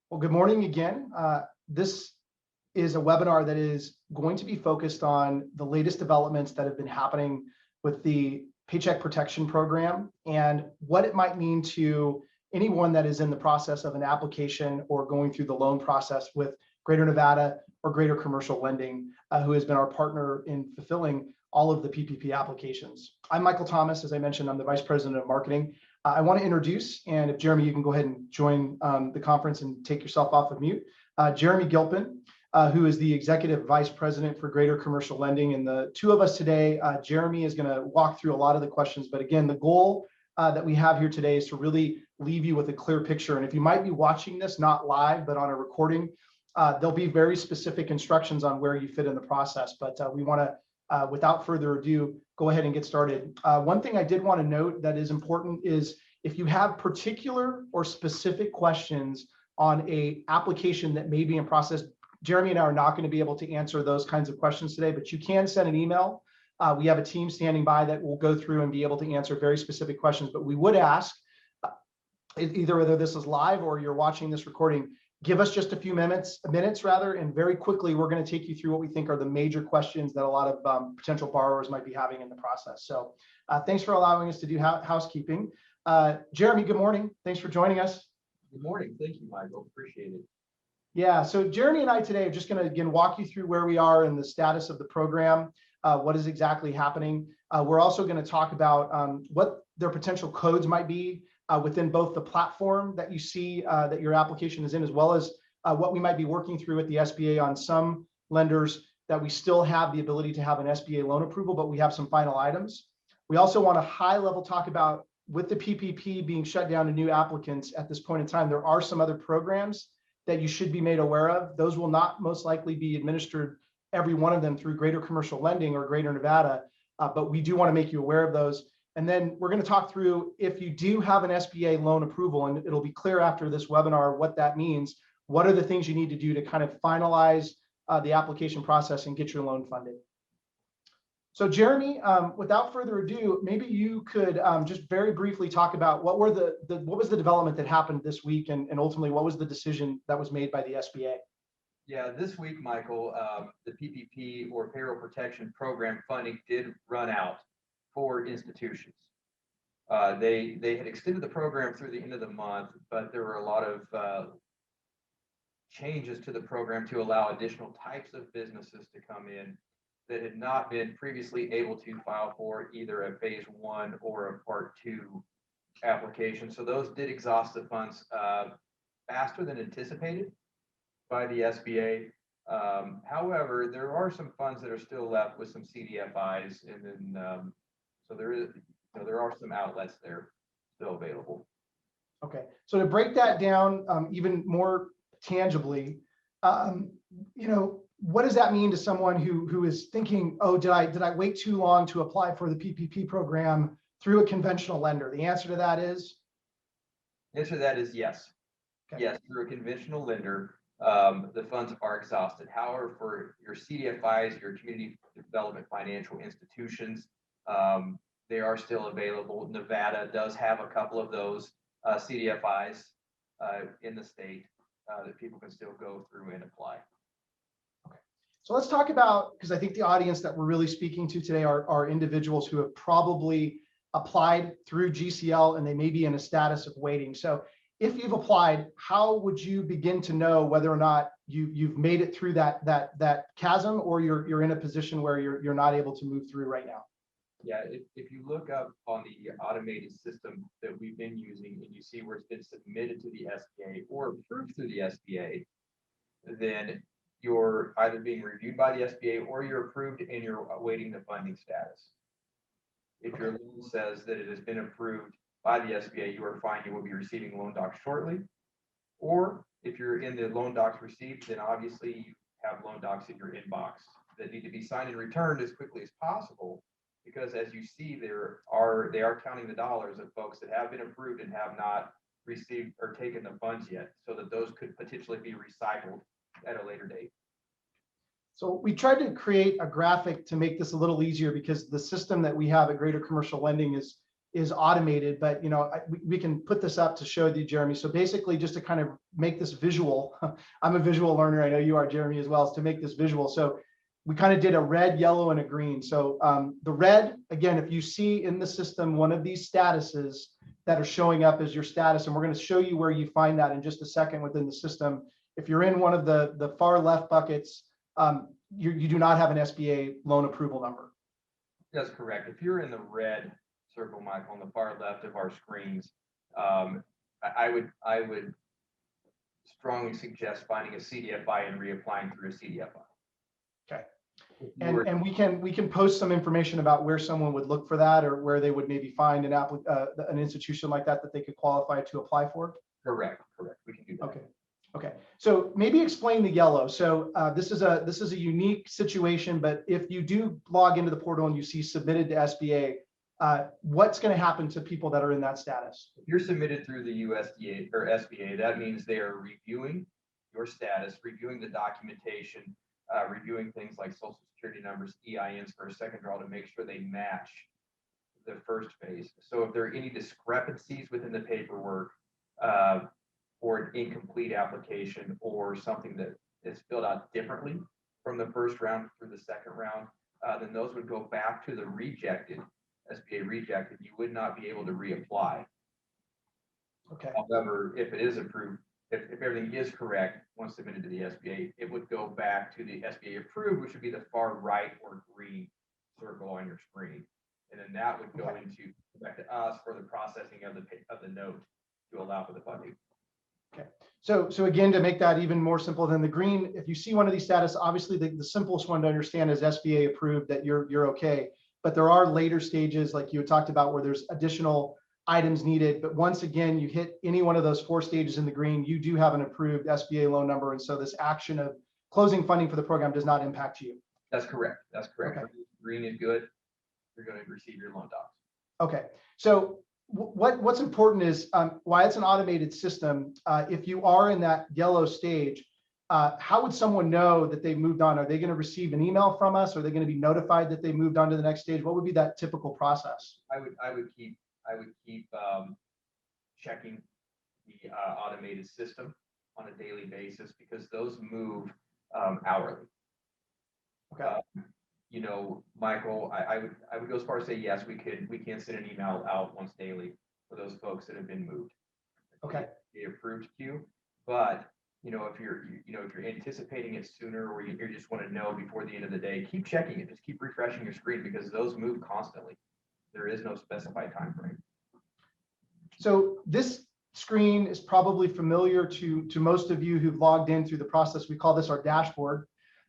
Well, good morning again. This is a webinar that is going to be focused on the latest developments that have been happening with the Paycheck Protection Program and what it might mean to anyone that is in the process of an application or going through the loan process with Greater Nevada or Greater Commercial Lending, who has been our partner in fulfilling all of the PPP applications. I'm Michael Thomas. As I mentioned, I'm the Vice President of Marketing. I want to introduce, and if Jeremy, you can go ahead and join the conference and take yourself off of mute. Jeremy Gilpin, who is the Executive Vice President for Greater Commercial Lending. And the two of us today, Jeremy is going to walk through a lot of the questions. But again, the goal that we have here today is to really leave you with a clear picture. And if you might be watching this, not live, but on a recording, there'll be very specific instructions on where you fit in the process. But we want to, without further ado, go ahead and get started. One thing I did want to note that is important is if you have particular or specific questions on a application that may be in process, Jeremy and I are not going to be able to answer those kinds of questions today, but you can send an email. We have a team standing by that will go through and be able to answer very specific questions, but we would ask either whether this is live or you're watching this recording, give us just a few minutes rather, and very quickly, we're going to take you through what we think are the major questions that a lot of potential borrowers might be having in the process. So thanks for allowing us to do housekeeping. Jeremy, good morning. Thanks for joining us. Good morning. Thank you, Michael. Appreciate it. Yeah, so Jeremy and I today are just going to, again, walk you through where we are in the status of the program, what is exactly happening. We're also going to talk about what their potential codes might be within both the platform that you see that your application is in, as well as what we might be working through with the SBA on some lenders that we still have the ability to have an SBA loan approval, but we have some final items. We also want to high level talk about with the PPP being shut down to new applicants at this point in time, there are some other programs that you should be made aware of. Those will not most likely be administered, every one of them, through Greater Commercial Lending or Greater Nevada, but we do want to make you aware of those. And then we're going to talk through if you do have an SBA loan approval, and it'll be clear after this webinar what that means, what are the things you need to do to kind of finalize the application process and get your loan funded. So Jeremy, without further ado, maybe you could just very briefly talk about what was the development that happened this week, and ultimately what was the decision that was made by the SBA? Yeah, this week, Michael, the PPP or Payroll Protection Program funding did run out for institutions. They had extended the program through the end of the month, but there were a lot of changes to the program to allow additional types of businesses to come in that had not been previously able to file for either a phase 1 or a part 2 application. So those did exhaust the funds faster than anticipated by the SBA. However, there are some funds that are still left with some CDFIs, and then so there are some outlets there still available. Okay, so to break that down even more tangibly, what does that mean to someone who is thinking, oh, did I wait too long to apply for the PPP program through a conventional lender? The answer to that is? The answer to that is yes. Okay. Yes, through a conventional lender, the funds are exhausted. However, for your CDFIs, your community development financial institutions, they are still available. Nevada does have a couple of those CDFIs in the state that people can still go through and apply. So let's talk about, because I think the audience that we're really speaking to today are individuals who have probably applied through GCL and they may be in a status of waiting. So if you've applied, how would you begin to know whether or not you've made it through that chasm, or you're in a position where you're not able to move through right now? Yeah, if you look up on the automated system that we've been using and you see where it's been submitted to the SBA or approved through the SBA, then you're either being reviewed by the SBA or you're approved and you're awaiting the funding status. If your loan says that it has been approved by the SBA, you are fine. You will be receiving loan docs shortly. Or if you're in the loan docs received, then obviously you have loan docs in your inbox that need to be signed and returned as quickly as possible. Because as you see, they are counting the dollars of folks that have been approved and have not received or taken the funds yet, so that those could potentially be recycled at a later date. So we tried to create a graphic to make this a little easier, because the system that we have at Greater Commercial Lending is is automated, but we can put this up to show you, Jeremy. So basically, just to kind of make this visual, I'm a visual learner. I know you are, Jeremy, as well, is to make this visual. So we kind of did a red, yellow, and a green. So the red, again, if you see in the system one of these statuses that are showing up as your status, and we're going to show you where you find that in just a second within the system. If you're in one of the far left buckets, you do not have an SBA loan approval number. That's correct. If you're in the red circle, Michael, on the far left of our screens, I would strongly suggest finding a CDFI and reapplying through a CDFI. Okay. And we can post some information about where someone would look for that, or where they would maybe find an institution like that they could qualify to apply for. Correct. We can do that. Okay. So maybe explain the yellow. So this is a unique situation, but if you do log into the portal and you see submitted to SBA, what's going to happen to people that are in that status? If you're submitted through the USDA or SBA, that means they are reviewing your status, reviewing the documentation, reviewing things like social security numbers, EINs for a second draw to make sure they match the first phase. So if there are any discrepancies within the paperwork, or an incomplete application, or something that is filled out differently from the first round through the second round, then those would go back to the rejected, SBA rejected. You would not be able to reapply. Okay. However, if it is approved, if everything is correct, once submitted to the SBA, it would go back to the SBA approved, which would be the far right or green circle on your screen. And then that would go back to us for the processing of the note to allow for the funding. Okay. So again, to make that even more simple than the green, if you see one of these status, obviously the simplest one to understand is SBA approved, that you're okay. But there are later stages, like you had talked about, where there's additional items needed. But once again, you hit any one of those 4 stages in the green, you do have an approved SBA loan number. And so this action of closing funding for the program does not impact you. That's correct. Okay. Green is good. You're going to receive your loan docs. Okay. So what's important is why it's an automated system. If you are in that yellow stage, how would someone know that they moved on? Are they going to receive an email from us? Are they going to be notified that they moved on to the next stage? What would be that typical process? I would keep checking the automated system on a daily basis, because those move hourly. Okay. Michael, I would go as far as say yes, we can send an email out once daily for those folks that have been moved. Okay. The approved queue, but if you're anticipating it sooner, or you just want to know before the end of the day, keep checking it. Just keep refreshing your screen, because those move constantly. There is no specified time frame. So this screen is probably familiar to most of you who've logged in through the process. We call this our dashboard.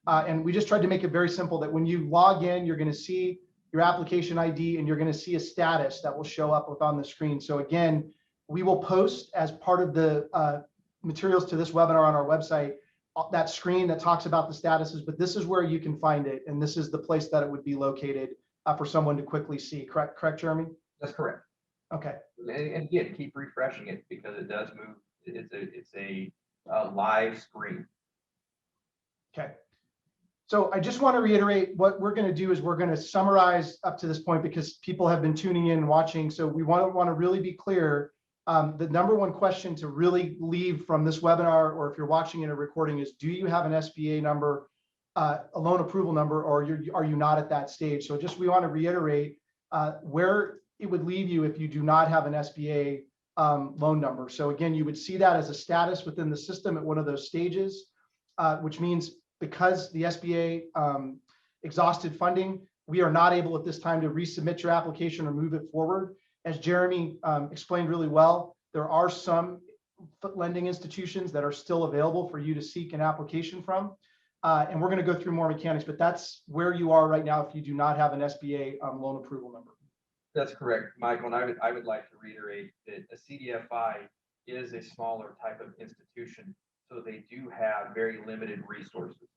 And we just tried to make it very simple that when you log in, you're going to see your application ID and you're going to see a status that will show up on the screen. So again, we will post as part of the materials to this webinar on our website, that screen that talks about the statuses, but this is where you can find it. And this is the place that it would be located for someone to quickly see. Correct, Jeremy? That's correct. Okay. And again, keep refreshing it, because it does move. It's a live screen. Okay. So I just want to reiterate what we're going to do is we're going to summarize up to this point, because people have been tuning in and watching. So we want to really be clear. The number one question to really leave from this webinar, or if you're watching in a recording, is do you have an SBA number, a loan approval number, or are you not at that stage? So we want to reiterate where it would leave you if you do not have an SBA loan number. So again, you would see that as a status within the system at one of those stages, which means because the SBA exhausted funding, we are not able at this time to resubmit your application or move it forward. As Jeremy explained really well, there are some lending institutions that are still available for you to seek an application from. And we're going to go through more mechanics, but that's where you are right now if you do not have an SBA loan approval number. That's correct, Michael. And I would like to reiterate that a CDFI is a smaller type of institution, so they do have very limited resources.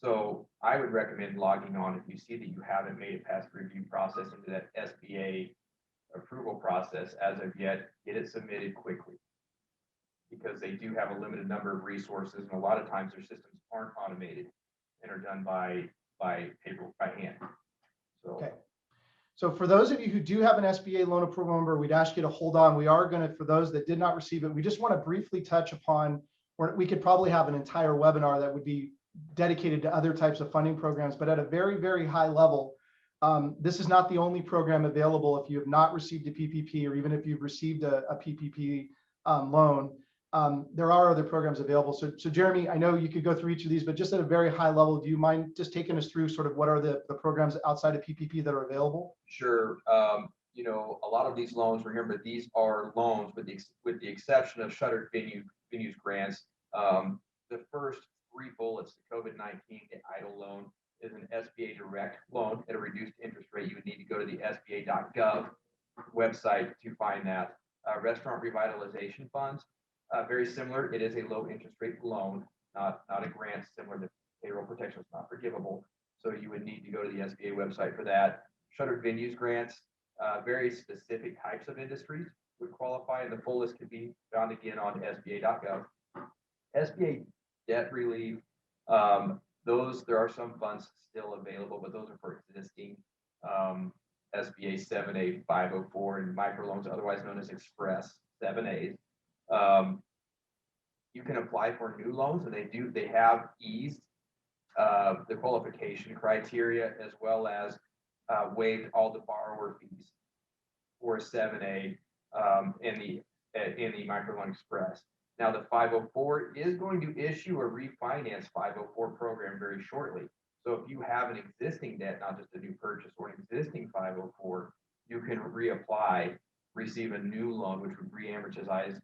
So I would recommend logging on if you see that you haven't made it past the review process into that SBA approval process as of yet. Get it submitted quickly, because they do have a limited number of resources, and a lot of times their systems aren't automated and are done by hand. So. Okay. So for those of you who do have an SBA loan approval number, we'd ask you to hold on. We are going to, for those that did not receive it, we just want to briefly touch upon, where we could probably have an entire webinar that would be dedicated to other types of funding programs, but at a very, very high level, this is not the only program available. If you have not received a PPP, or even if you've received a PPP loan, there are other programs available. So Jeremy, I know you could go through each of these, but just at a very high level, do you mind just taking us through sort of what are the programs outside of PPP that are available? Sure. You know, a lot of these loans, remember, these are loans with the exception of shuttered venues grants. The first three bullets, the COVID-19, the EIDL loan, is an SBA direct loan at a reduced interest rate. You would need to go to the SBA.gov website to find that. Restaurant revitalization funds, very similar. It is a low interest rate loan, not a grant, similar to payroll protection. It's not forgivable. So you would need to go to the SBA website for that. Shuttered venues grants, very specific types of industries would qualify, and the full list could be found again on SBA.gov. SBA debt relief, there are some funds still available, but those are for existing SBA 7A 504 and microloans, otherwise known as Express 7As. You can apply for new loans, and they have eased the qualification criteria, as well as waived all the borrower fees for 7A in the microloan Express. Now, the 504 is going to issue a refinance 504 program very shortly. So if you have an existing debt, not just a new purchase, or an existing 504, you can reapply, receive a new loan, which would re-amortize,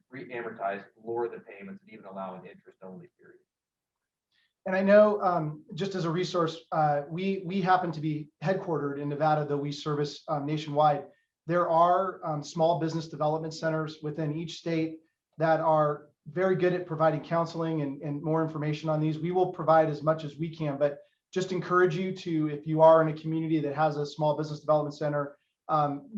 lower the payments, and even allow an interest-only period. And I know, just as a resource, we happen to be headquartered in Nevada, though we service nationwide. There are small business development centers within each state that are very good at providing counseling and more information on these. We will provide as much as we can, but just encourage you to, if you are in a community that has a small business development center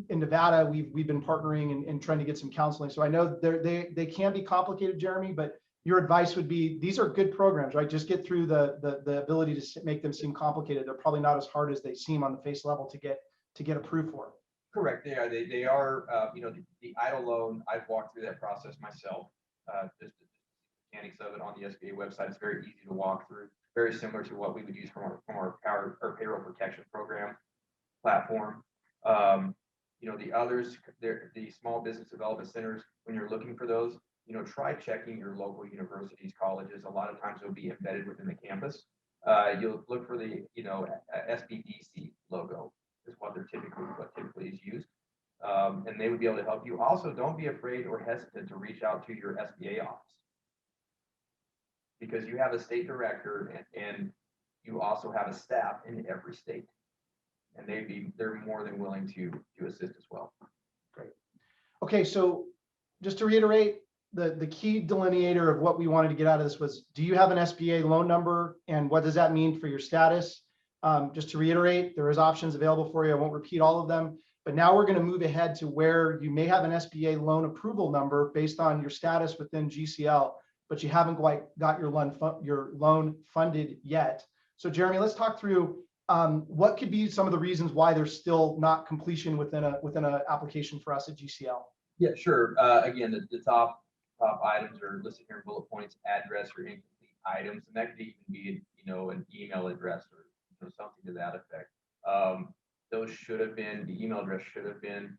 in Nevada, we've been partnering and trying to get some counseling. So I know they can be complicated, Jeremy, but your advice would be, these are good programs, right? Just get through the ability to make them seem complicated. They're probably not as hard as they seem on the face level to get approved for. Correct. They are. You know, the EIDL loan, I've walked through that process myself. Just the mechanics of it on the SBA website. It's very easy to walk through. Very similar to what we would use from our payroll protection program platform. You know, the others, the small business development centers, when you're looking for those, you know, try checking your local universities, colleges. A lot of times they'll be embedded within the campus. You'll look for the, you know, SBDC logo is what typically is used. And they would be able to help you. Also, don't be afraid or hesitant to reach out to your SBA office, because you have a state director and you also have a staff in every state, and they're more than willing to assist as well. Great. Okay, so just to reiterate, the key delineator of what we wanted to get out of this was, do you have an SBA loan number, and what does that mean for your status? Just to reiterate, there is options available for you. I won't repeat all of them, but now we're going to move ahead to where you may have an SBA loan approval number based on your status within GCL, but you haven't quite got your loan funded yet. So Jeremy, let's talk through what could be some of the reasons why there's still not completion within an application for us at GCL. Yeah, sure. Again, the top items are listed here in bullet points: address or incomplete items, and that could even be, you know, an email address or something to that effect. Those should have been, the email address should have been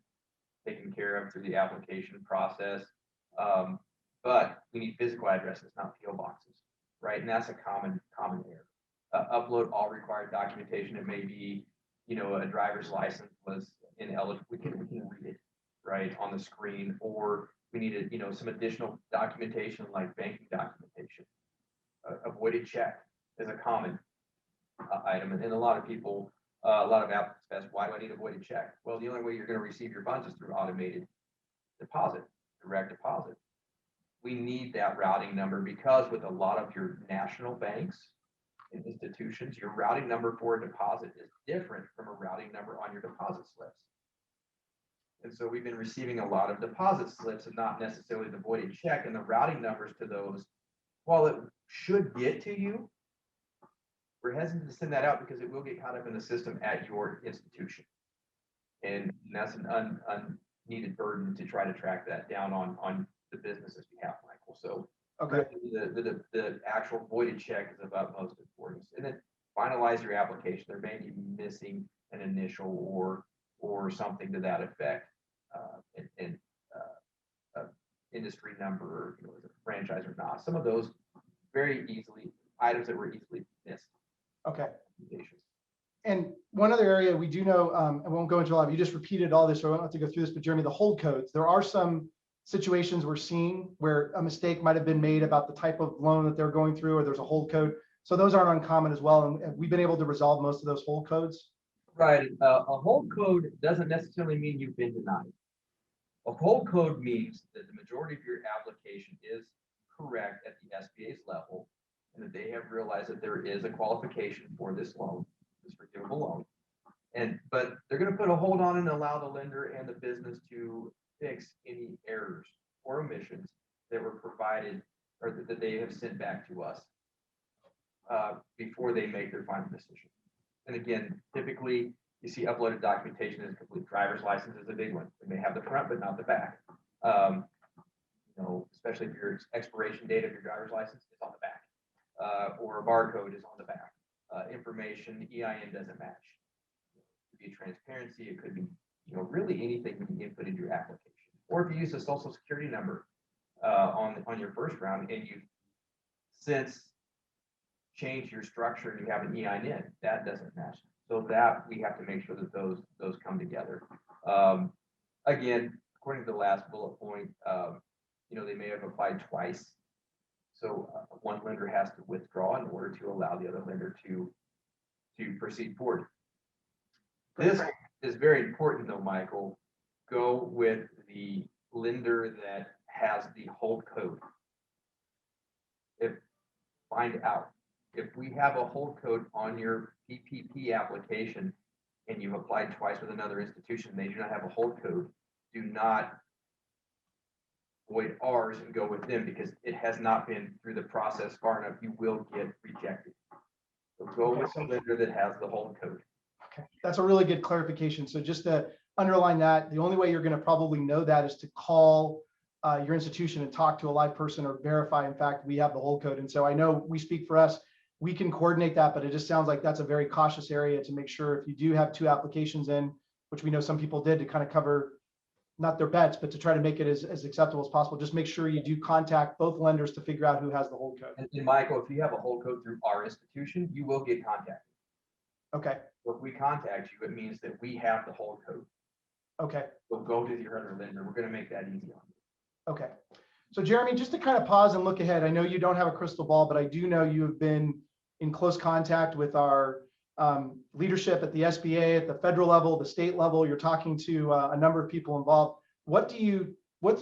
taken care of through the application process. But we need physical addresses, not PO boxes, right? And that's a common error. Upload all required documentation. It may be, you know, a driver's license was ineligible. We can read it right on the screen, or we needed, you know, some additional documentation like banking documentation. Avoided check is a common item, and a lot of people, a lot of applicants ask, why do I need avoided check? Well, the only way you're going to receive your funds is through automated deposit, direct deposit. We need that routing number, because with a lot of your national banks and institutions, your routing number for a deposit is different from a routing number on your deposit slips. And so we've been receiving a lot of deposit slips and not necessarily the voided check, and the routing numbers to those, while it should get to you, we're hesitant to send that out because it will get caught up in the system at your institution. And that's an unneeded burden to try to track that down on the business's behalf, Michael. So Okay. really the actual voided check is of utmost importance. And then finalize your application. There may be missing an initial or something to that effect, and industry number, or is it a franchise or not? Some of those very easily items that were easily missed. Okay. And one other area we do know, I won't go into a lot, you just repeated all this, so I don't have to go through this, but Jeremy, the hold codes, there are some situations we're seeing where a mistake might have been made about the type of loan that they're going through, or there's a hold code. So those aren't uncommon as well. And we've been able to resolve most of those hold codes. Right. A hold code doesn't necessarily mean you've been denied. A hold code means that the majority of your application is correct at the SBA's level, and that they have realized that there is a qualification for this loan, this forgivable loan. But they're going to put a hold on and allow the lender and the business to fix any errors or omissions that were provided or that they have sent back to us before they make their final decision. And again, typically you see uploaded documentation as complete. Driver's license is a big one. It may have the front, but not the back. Especially if your expiration date of your driver's license is on the back, or a barcode is on the back. Information, EIN doesn't match. It could be transparency. It could be, really anything you can input into your application. Or if you use a social security number on your first round and you've since changed your structure and you have an EIN, that doesn't match. So that we have to make sure that those come together. Again, according to the last bullet point, they may have applied twice. So one lender has to withdraw in order to allow the other lender to proceed forward. This is very important though, Michael. Go with the lender that has the hold code. Find out if we have a hold code on your PPP application and you've applied twice with another institution, they do not have a hold code. Do not void ours and go with them because it has not been through the process far enough. You will get rejected. So go with the lender that has the hold code. Okay, that's a really good clarification. So just to underline that, the only way you're going to probably know that is to call your institution and talk to a live person or verify, in fact, we have the hold code. And so I know we speak for us, we can coordinate that, but it just sounds like that's a very cautious area to make sure if you do have two applications in, which we know some people did to kind of cover, not their bets, but to try to make it as acceptable as possible. Just make sure you do contact both lenders to figure out who has the hold code. And Michael, if you have a hold code through our institution, you will get contacted. Okay. So if we contact you, it means that we have the hold code. Okay. So go to your other lender. We're going to make that easy on you. Okay. So Jeremy, just to kind of pause and look ahead, I know you don't have a crystal ball, but I do know you have been in close contact with our leadership at the SBA, at the federal level, the state level. You're talking to a number of people involved. What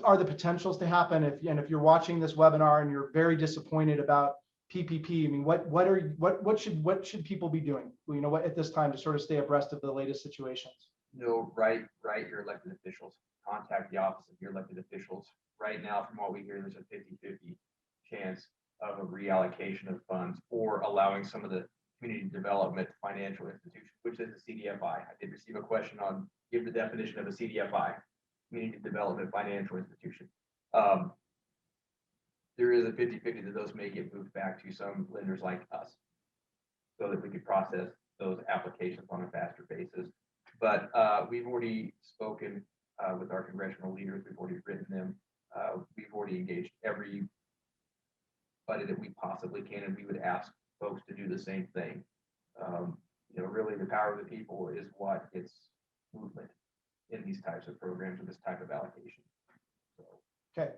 are the potentials to happen if you're watching this webinar and you're very disappointed about PPP? I mean, what should people be doing? What at this time to sort of stay abreast of the latest situations? Right. Your elected officials. Contact the office of your elected officials. Right now, from what we hear, there's a 50-50 chance of a reallocation of funds or allowing some of the community development financial institutions, which is a CDFI. I did receive a question on give the definition of a CDFI, community development financial institution. There is a 50-50 that those may get moved back to some lenders like us so that we could process those applications on a faster basis. But we've already spoken with our congressional leaders. We've already written them. We've already engaged everybody that we possibly can, and we would ask folks to do the same thing. Really the power of the people is what gets movement in these types of programs or this type of allocation. So. Okay.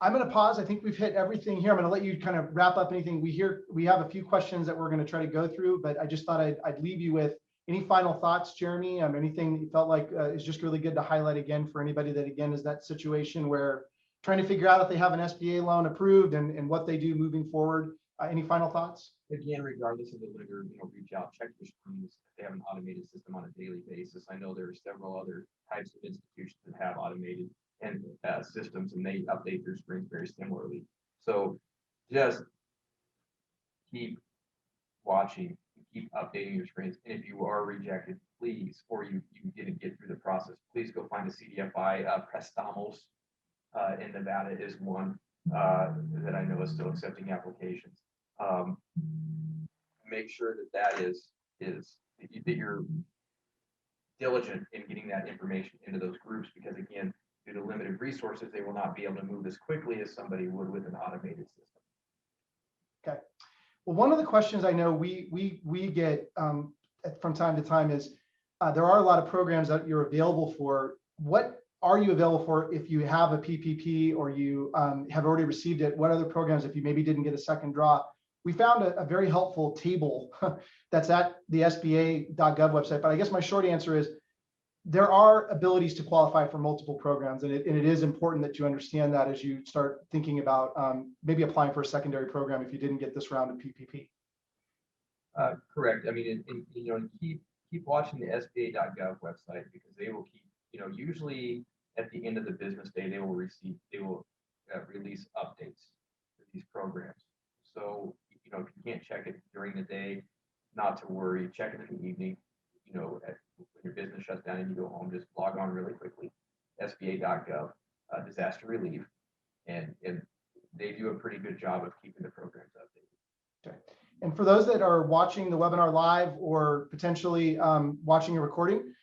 I'm going to pause. I think we've hit everything here. I'm going to let you kind of wrap up anything. We have a few questions that we're going to try to go through, but I just thought I'd leave you with any final thoughts, Jeremy? Anything that you felt like is just really good to highlight again for anybody that, again, is that situation where trying to figure out if they have an SBA loan approved and what they do moving forward. Any final thoughts? Again, regardless of the lender, reach out, check your screens. If they have an automated system on a daily basis. I know there are several other types of institutions that have automated and systems, and they update their screens very similarly. So just keep watching, keep updating your screens. And if you are rejected, please, or you didn't get through the process, please go find a CDFI. Prestamos in Nevada is one that I know is still accepting applications. Make sure that that you're diligent in getting that information into those groups, because again, due to limited resources, they will not be able to move as quickly as somebody would with an automated system. Okay. Well, one of the questions I know we get from time to time is there are a lot of programs that you're available for. What are you available for if you have a PPP or you have already received it? What other programs, if you maybe didn't get a second draw? We found a very helpful table that's at the SBA.gov website. But I guess my short answer is there are abilities to qualify for multiple programs. And it is important that you understand that as you start thinking about maybe applying for a secondary program if you didn't get this round of PPP. Correct. I mean, keep watching the SBA.gov website, because they will keep, usually at the end of the business day, they will release updates for these programs. So, if you can't check it during the day, not to worry, check it in the evening, when your business shuts down and you go home, just log on really quickly, SBA.gov, disaster relief, and they do a pretty good job of keeping the programs updated. Okay. And for those that are watching the webinar live or potentially watching a recording,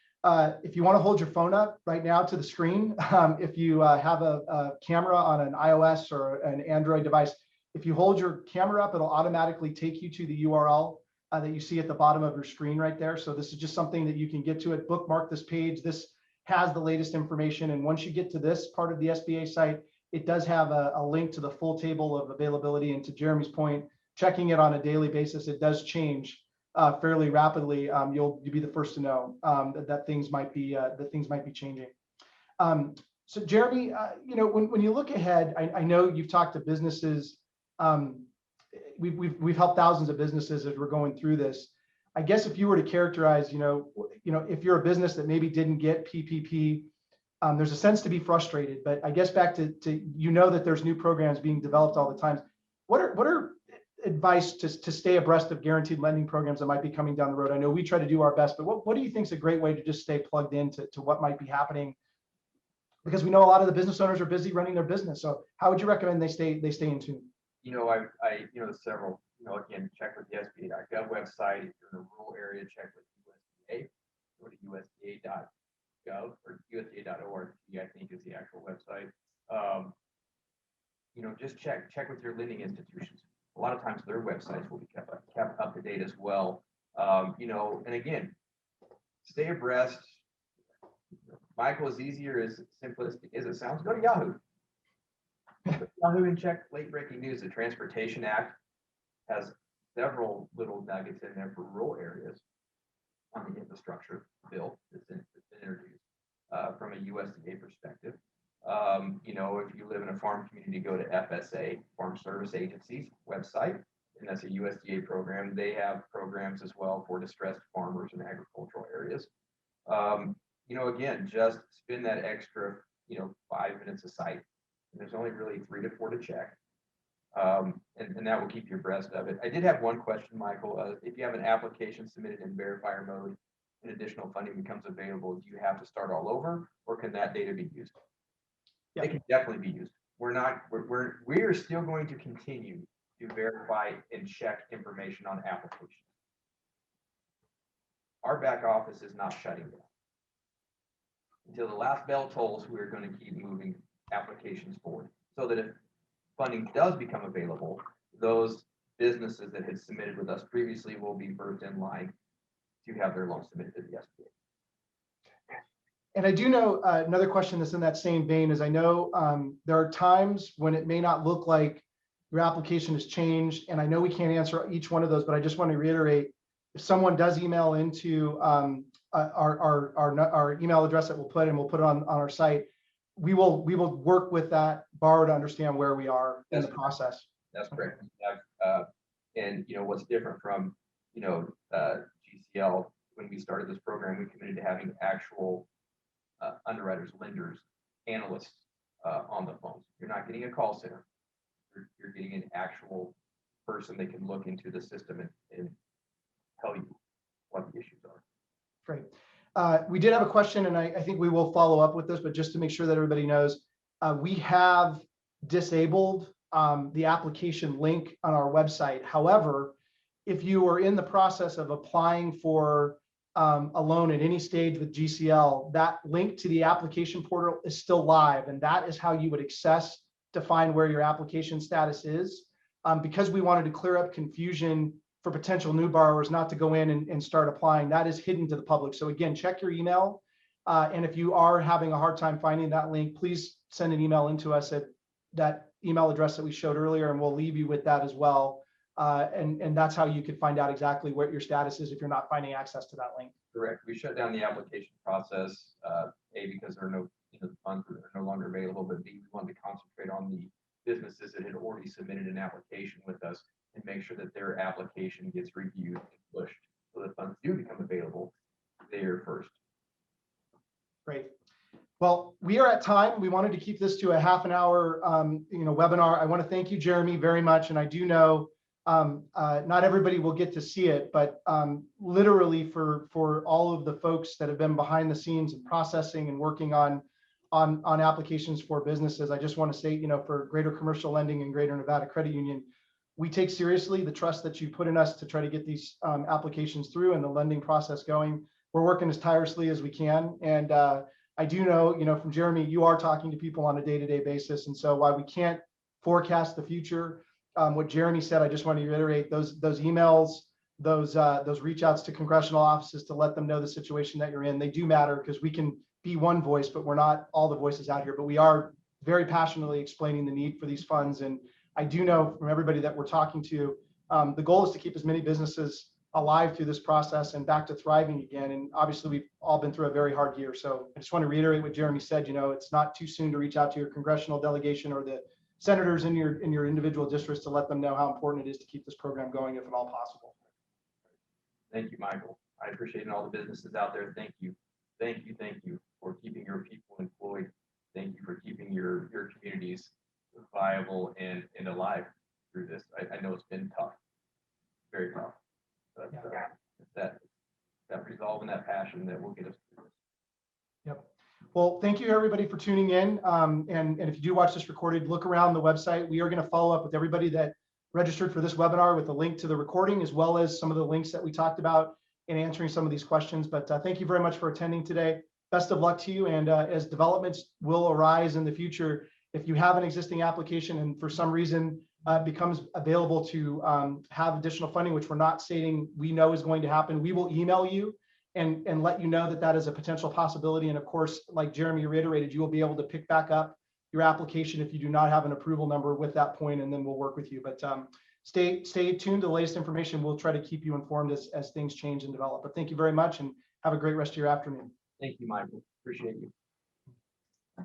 if you want to hold your phone up right now to the screen, if you have a camera on an iOS or an Android device, if you hold your camera up, it'll automatically take you to the URL that you see at the bottom of your screen right there. So this is just something that you can get to it. Bookmark this page. This has the latest information. And once you get to this part of the SBA site, it does have a link to the full table of availability. And to Jeremy's point, checking it on a daily basis, it does change fairly rapidly. You'll be the first to know that things might be changing. So Jeremy, when you look ahead, I know you've talked to businesses. We've helped thousands of businesses as we're going through this. I guess if you were to characterize, if you're a business that maybe didn't get PPP, there's a sense to be frustrated. But I guess back to that there's new programs being developed all the time. What are advice to stay abreast of guaranteed lending programs that might be coming down the road? I know we try to do our best, but what do you think is a great way to just stay plugged into what might be happening? Because we know a lot of the business owners are busy running their business. So how would you recommend they stay in tune? Several, again, check with the SBA.gov website. If you're in a rural area, check with USDA. Go to USDA.gov or USDA.org, I think is the actual website. Just check with your lending institutions. A lot of times their websites will be kept up to date as well. And again, stay abreast. Michael, as easier as simplistic as it sounds, go to Yahoo. Yahoo and check late breaking news. The Transportation Act has several little nuggets in there for rural areas on the infrastructure bill that's been introduced from a USDA perspective. If you live in a farm community, go to FSA, Farm Service Agency's website, and that's a USDA program. They have programs as well for distressed farmers in agricultural areas. Again, just spend that extra, 5 minutes a site. And there's only really 3 to 4 to check. And that will keep you abreast of it. I did have one question, Michael. If you have an application submitted in verifier mode and additional funding becomes available, do you have to start all over, or can that data be used? Yeah. It can definitely be used. We're still going to continue to verify and check information on applications. Our back office is not shutting down. Until the last bell tolls, we're going to keep moving applications forward, so that if funding does become available, those businesses that had submitted with us previously will be first in line to have their loan submitted to the SBA. And I do know another question that's in that same vein is I know there are times when it may not look like your application has changed, and I know we can't answer each one of those, but I just want to reiterate, if someone does email into our email address that we'll put it on our site, we will work with that borrower to understand where we are in the process. That's correct. And what's different from GCL, when we started this program, we committed to having actual underwriters, lenders, analysts on the phones. You're not getting a call center. You're getting an actual person that can look into the system and tell you what the issues are. Great. We did have a question, and I think we will follow up with this, but just to make sure that everybody knows, we have disabled the application link on our website. However, if you are in the process of applying for a loan at any stage with GCL, that link to the application portal is still live, and that is how you would access to find where your application status is. Because we wanted to clear up confusion for potential new borrowers not to go in and start applying, that is hidden to the public. So again, check your email. And if you are having a hard time finding that link, please send an email into us at that email address that we showed earlier, and we'll leave you with that as well. And that's how you could find out exactly what your status is if you're not finding access to that link. Correct. We shut down the application process, A, because there are no, the funds are no longer available, but B, we wanted to concentrate on the businesses that had already submitted an application with us and make sure that their application gets reviewed and pushed so that funds do become available there first. Great. Well, we are at time. We wanted to keep this to a half an hour, webinar. I want to thank you, Jeremy, very much. And I do know not everybody will get to see it, but literally for all of the folks that have been behind the scenes and processing and working on applications for businesses, I just want to say, for Greater Commercial Lending and Greater Nevada Credit Union, we take seriously the trust that you put in us to try to get these applications through and the lending process going. We're working as tirelessly as we can. And I do know, from Jeremy, you are talking to people on a day-to-day basis. And so while we can't forecast the future, what Jeremy said, I just want to reiterate those emails, those reach outs to congressional offices to let them know the situation that you're in. They do matter because we can be one voice, but we're not all the voices out here. But we are very passionately explaining the need for these funds. And I do know from everybody that we're talking to, the goal is to keep as many businesses alive through this process and back to thriving again. And obviously we've all been through a very hard year. So I just want to reiterate what Jeremy said, it's not too soon to reach out to your congressional delegation or the senators in your individual districts to let them know how important it is to keep this program going if at all possible. Thank you, Michael. I appreciate all the businesses out there. Thank you. Thank you. Thank you for keeping your people employed. Thank you for keeping your communities viable and alive through this. I know it's been tough, very tough. But that resolve and that passion that will get us through this. Yep. Well, thank you everybody for tuning in. And if you do watch this recorded, look around the website. We are going to follow up with everybody that registered for this webinar with a link to the recording, as well as some of the links that we talked about in answering some of these questions. But thank you very much for attending today. Best of luck to you. And as developments will arise in the future, if you have an existing application and for some reason becomes available to have additional funding, which we're not stating we know is going to happen, we will email you and let you know that that is a potential possibility. And of course, like Jeremy reiterated, you will be able to pick back up your application if you do not have an approval number with that point, and then we'll work with you. But stay tuned to the latest information. We'll try to keep you informed as things change and develop. But thank you very much and have a great rest of your afternoon. Thank you, Michael. Appreciate you.